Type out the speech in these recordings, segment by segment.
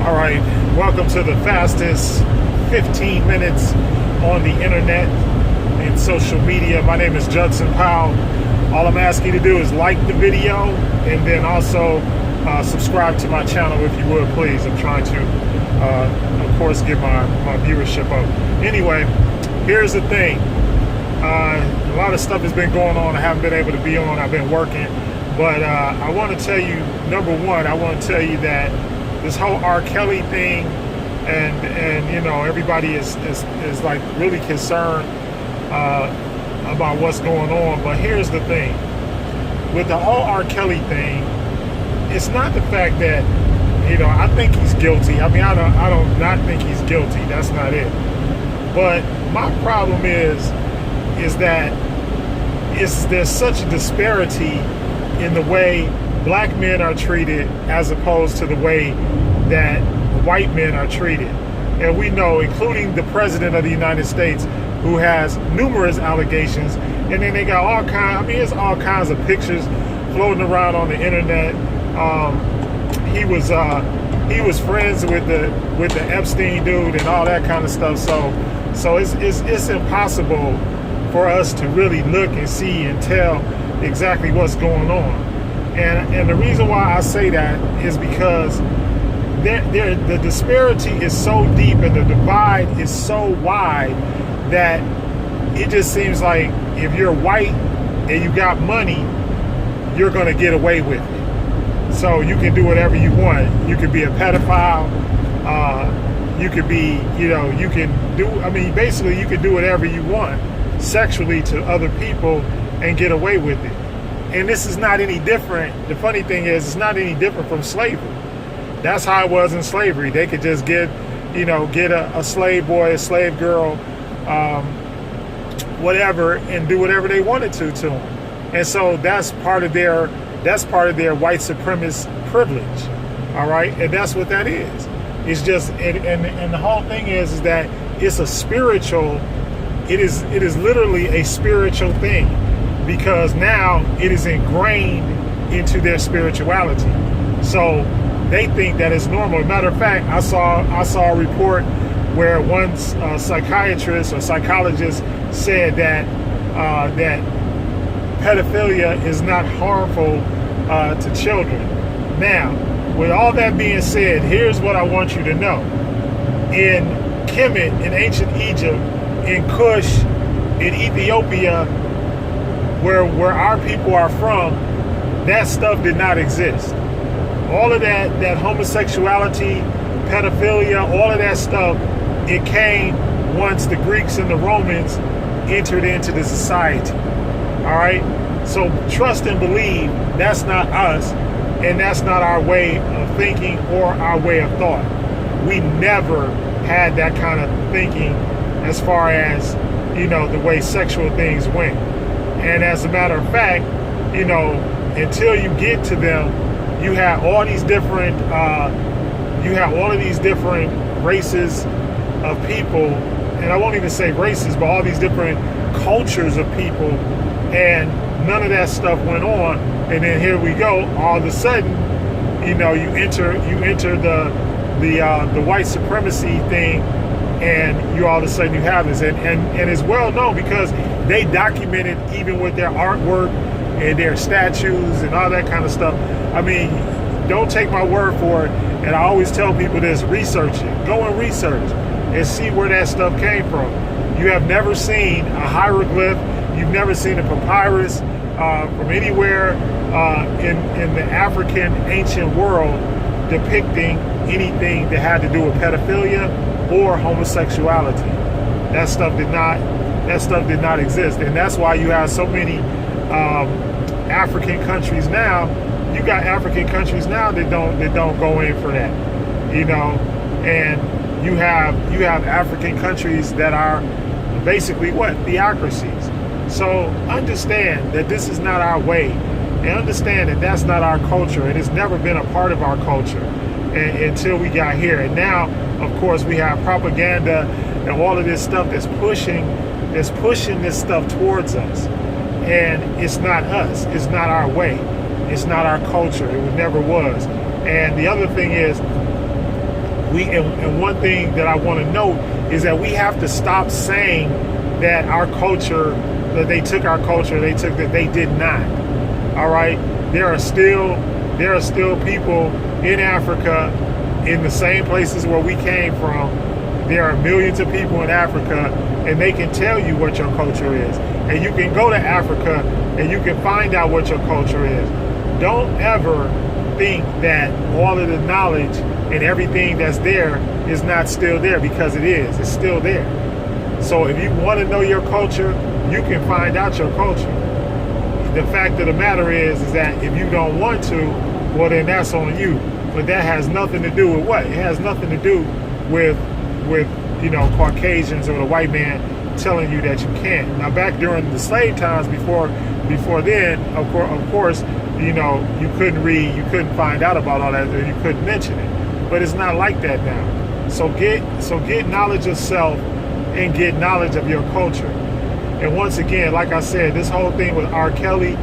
All right, welcome to the fastest 15 minutes on the internet and social media. My name is Judson Powell. All I'm asking you to do is like the video and then also subscribe to my channel if you would, please. I'm trying to, of course, get my viewership up. Anyway, here's the thing. A lot of stuff has been going on. I haven't been able to be on. I've been working. But I want to tell you, number one, I want to tell you that this whole R. Kelly thing, and you know, everybody is like really concerned about what's going on. But here's the thing: with the whole R. Kelly thing, it's not the fact that, you know, I think he's guilty. I mean, I don't not think he's guilty. That's not it. But my problem is that there's such a disparity in the way black men are treated as opposed to the way that white men are treated. And we know, including the president of the United States, who has numerous allegations, and then they got all kinds, I mean, there's all kinds of pictures floating around on the internet. He was friends with the Epstein dude and all that kind of stuff. So it's impossible for us to really look and see and tell exactly what's going on. And the reason why I say that is because the disparity is so deep and the divide is so wide that it just seems like if you're white and you got money, you're going to get away with it. So you can do whatever you want. You could be a pedophile. You could be, you know, you can do, I mean, basically you can do whatever you want sexually to other people and get away with it. And this is not any different. The funny thing is, it's not any different from slavery. That's how it was in slavery. They could just get a slave boy, a slave girl, whatever, and do whatever they wanted to them. And so that's part of their white supremacist privilege. All right, and that's what that is. It's just, and the whole thing is that it's a spiritual. It is literally a spiritual thing, because now it is ingrained into their spirituality. So they think that it's normal. Matter of fact, I saw a report where one psychiatrist or psychologist said that that pedophilia is not harmful to children. Now, with all that being said, here's what I want you to know. In Kemet, in ancient Egypt, in Kush, in Ethiopia, where our people are from, that stuff did not exist. All of that homosexuality, pedophilia, all of that stuff, it came once the Greeks and the Romans entered into the society. All right? So trust and believe that's not us, and that's not our way of thinking or our way of thought. We never had that kind of thinking as far as, you know, the way sexual things went. And as a matter of fact, you know, until you get to them, you have all these different, races of people, and I won't even say races, but all these different cultures of people, and none of that stuff went on. And then here we go, all of a sudden, you know, you enter the white supremacy thing, and you all of a sudden you have this, and it's well known because they documented even with their artwork and their statues and all that kind of stuff. I mean, don't take my word for it. And I always tell people this: research it. Go and research and see where that stuff came from. You have never seen a hieroglyph. You've never seen a papyrus from anywhere in the African ancient world depicting anything that had to do with pedophilia or homosexuality. That stuff did not exist. And that's why you have so many African countries now. You got African countries now that don't go in for that, you know, and you have African countries that are basically what? Theocracies. So understand that this is not our way, and understand that that's not our culture, and it's never been a part of our culture until we got here. And now, of course, we have propaganda and all of this stuff that's pushing this stuff towards us. And it's not us. It's not our way. It's not our culture. It never was. And the other thing is, And one thing that I want to note is that we have to stop saying that our culture, that they took our culture, that they did not. All right, there are still people in Africa, in the same places where we came from. There are millions of people in Africa, and they can tell you what your culture is. And you can go to Africa and you can find out what your culture is. Don't ever think that all of the knowledge and everything that's there is not still there, because it is. It's still there. So if you want to know your culture, you can find out your culture. The fact of the matter is that if you don't want to, well, then that's on you. But that has nothing to do with what? It has nothing to do with Caucasians or the white man telling you that you can't. Now, back during the slave times, before then, of course, you couldn't read, you couldn't find out about all that, or you couldn't mention it. But it's not like that now. So get knowledge of self and get knowledge of your culture. And once again, like I said, this whole thing with R. Kelly,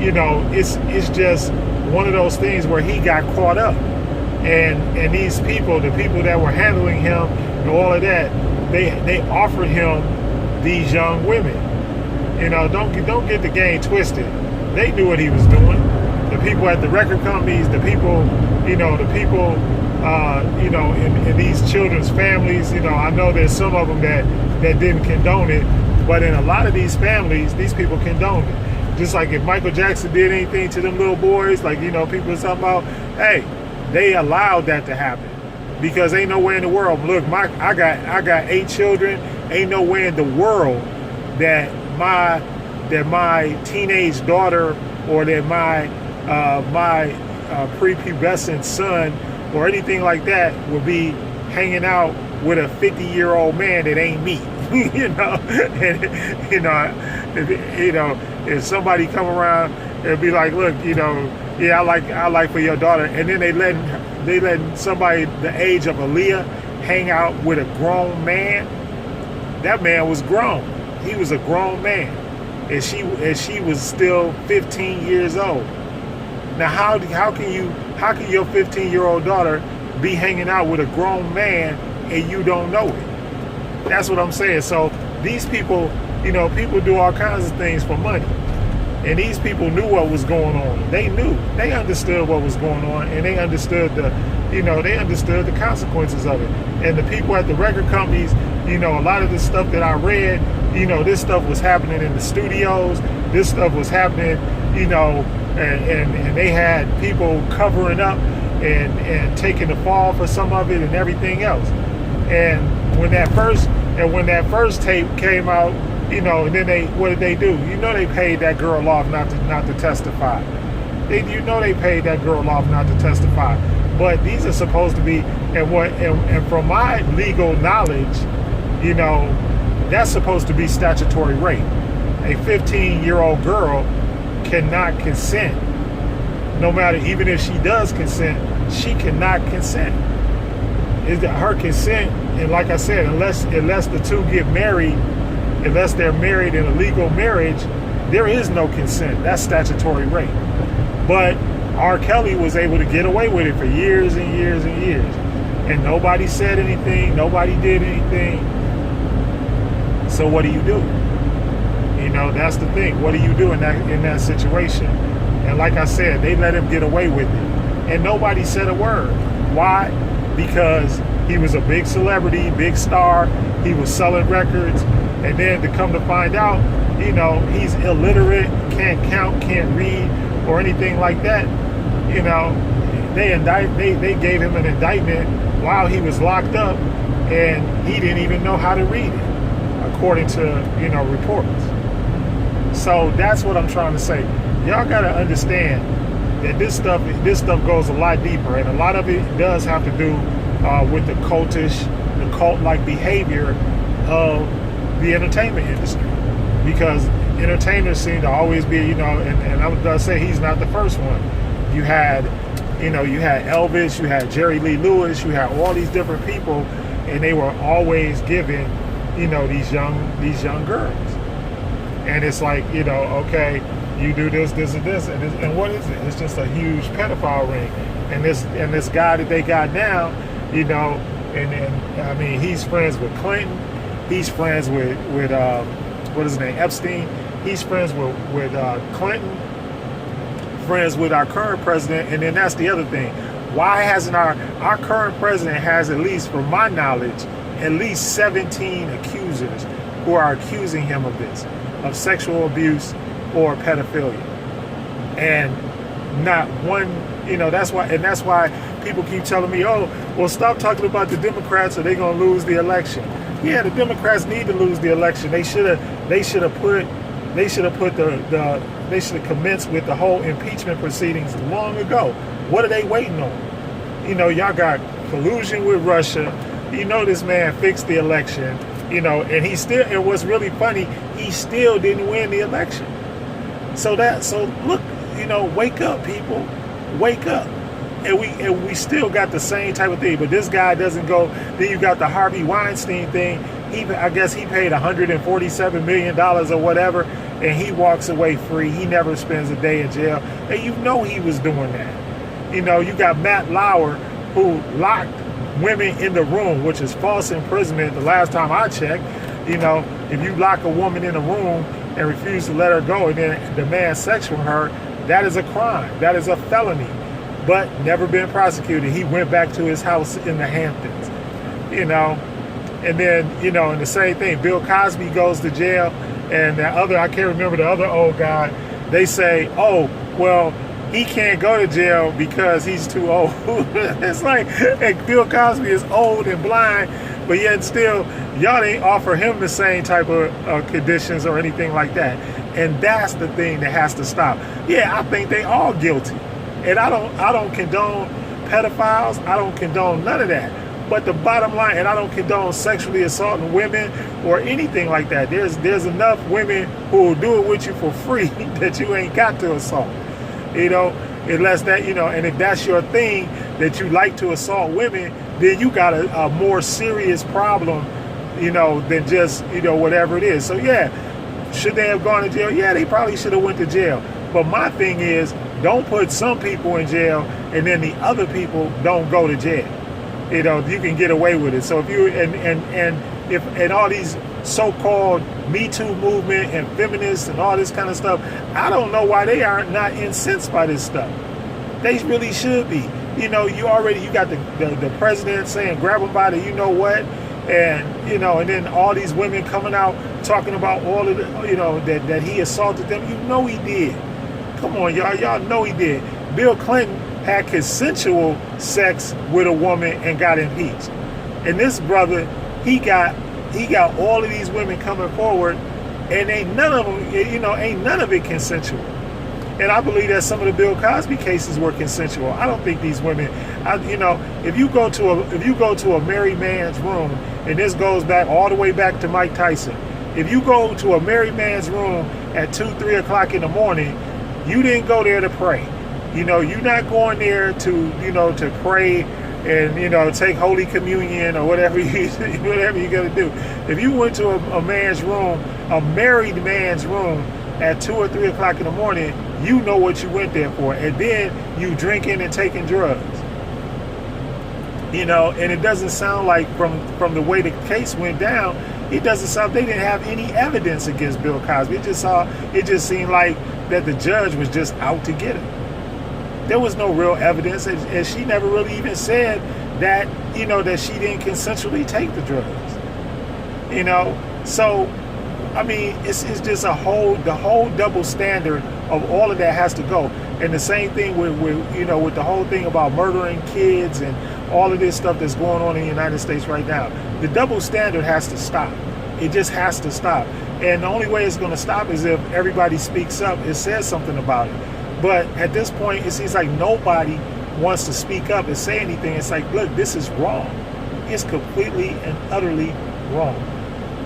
it's just one of those things where he got caught up. And these people, the people that were handling him and all of that, they offered him these young women. Don't get the game twisted. They knew what he was doing. The people at the record companies, the people in these children's families, I know there's some of them that didn't condone it, but in a lot of these families, these people condoned it. Just like if Michael Jackson did anything to them little boys, like, people are talking about, hey, they allowed that to happen, because ain't nowhere in the world. Look, I got 8 children. Ain't nowhere in the world that my teenage daughter or that my prepubescent son or anything like that would be hanging out with a 50-year-old man that ain't me. If somebody come around and be like, look, yeah, I like for your daughter, and then they let somebody the age of Aaliyah hang out with a grown man. That man was grown. He was a grown man, and she was still 15 years old. Now, how can your 15-year-old daughter be hanging out with a grown man and you don't know it? That's what I'm saying. So these people, people do all kinds of things for money. And these people knew what was going on. They understood what was going on, and they understood the consequences of it. And the people at the record companies, a lot of the stuff that I read, this stuff was happening in the studios. This stuff was happening, and they had people covering up and taking the fall for some of it and everything else. And when that first tape came out, and then what did they do? They paid that girl off not to testify. They paid that girl off not to testify. But these are supposed to be, and from my legal knowledge, that's supposed to be statutory rape. A 15-year-old girl cannot consent. No matter, even if she does consent, she cannot consent. Her consent, and like I said, unless the two get married, unless they're married in a legal marriage, there is no consent. That's statutory rape. But R. Kelly was able to get away with it for years and years and years. And nobody said anything. Nobody did anything. So what do you do? That's the thing. What do you do in that situation? And like I said, they let him get away with it. And nobody said a word. Why? Because he was a big celebrity, big star. He was selling records. And then to come to find out, he's illiterate, can't count, can't read, or anything like that. They gave him an indictment while he was locked up, and he didn't even know how to read it, according to reports. So that's what I'm trying to say. Y'all got to understand that this stuff goes a lot deeper, and a lot of it does have to do with the cult-like behavior of the entertainment industry, because entertainers seem to always be, and I'm gonna say he's not the first one. You had Elvis, you had Jerry Lee Lewis, you had all these different people, and they were always giving, these young girls. And it's like, okay, you do this, and what is it? It's just a huge pedophile ring. And this guy that they got now, you know, and I mean, he's friends with Clinton. He's friends with what is his name, Epstein. He's friends with Clinton, friends with our current president. And then that's the other thing. Why hasn't our current president has, at least from my knowledge, at least 17 accusers who are accusing him of this, of sexual abuse or pedophilia. And not one, that's why people keep telling me, oh, well, stop talking about the Democrats or they're going to lose the election. Yeah, the Democrats need to lose the election. They should have commenced with the whole impeachment proceedings long ago. What are they waiting on? Y'all got collusion with Russia. This man fixed the election, and and what's really funny, he still didn't win the election. So look, wake up, people, wake up. And we still got the same type of thing, but this guy doesn't go. Then you got the Harvey Weinstein thing. I guess he paid $147 million or whatever, and he walks away free. He never spends a day in jail. And he was doing that. You got Matt Lauer, who locked women in the room, which is false imprisonment the last time I checked. If you lock a woman in a room and refuse to let her go and then demand sex from her, that is a crime. That is a felony. But never been prosecuted. He went back to his house in the Hamptons, and then, and the same thing, Bill Cosby goes to jail, and I can't remember the other old guy, they say, oh, well, he can't go to jail because he's too old. It's like, Bill Cosby is old and blind, but yet still, y'all didn't offer him the same type of conditions or anything like that. And that's the thing that has to stop. Yeah, I think they all guilty. And I don't condone pedophiles. I don't condone none of that. But the bottom line, and I don't condone sexually assaulting women or anything like that. There's enough women who will do it with you for free that you ain't got to assault. Unless that, and if that's your thing, that you like to assault women, then you got a more serious problem, than just, whatever it is. So yeah, should they have gone to jail? Yeah, they probably should have went to jail. But my thing is, don't put some people in jail and then the other people don't go to jail. You can get away with it. So if you and all these so-called Me Too movement and feminists and all this kind of stuff, I don't know why they are not incensed by this stuff. They really should be. You got the president saying grab them by the what, and and then all these women coming out talking about all of the that he assaulted them. He did. Come on, y'all know he did. Bill Clinton had consensual sex with a woman and got impeached. And this brother, he got all of these women coming forward, and ain't none of it consensual. And I believe that some of the Bill Cosby cases were consensual. I don't think these women, if you go to a married man's room, and this goes back all the way back to Mike Tyson, if you go to a married man's room at 2-3 o'clock in the morning, you didn't go there to pray. You're not going there to pray and, take Holy Communion or whatever you're going to do. If you went to a man's room, a married man's room at 2 or 3 o'clock in the morning, you know what you went there for. And then you drinking and taking drugs. And it doesn't sound like from the way the case went down, it doesn't sound, they didn't have any evidence against Bill Cosby. It just seemed like that the judge was just out to get him. There was no real evidence, and she never really even said that, that she didn't consensually take the drugs. So, I mean, it's just the whole double standard of all of that has to go. And the same thing with the whole thing about murdering kids and all of this stuff that's going on in the United States right now. The double standard has to stop. It just has to stop. And the only way it's going to stop is if everybody speaks up and says something about it. But at this point, it seems like nobody wants to speak up and say anything. It's like, look, this is wrong. It's completely and utterly wrong.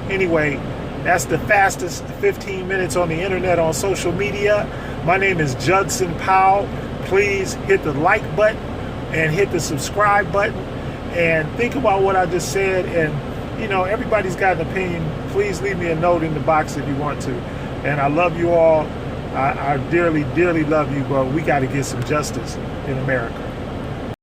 Anyway, that's the fastest 15 minutes on the internet on social media. My name is Judson Powell. Please hit the like button and hit the subscribe button and think about what I just said. And, everybody's got an opinion. Please leave me a note in the box if you want to. And I love you all. I dearly, dearly love you, but we got to get some justice in America.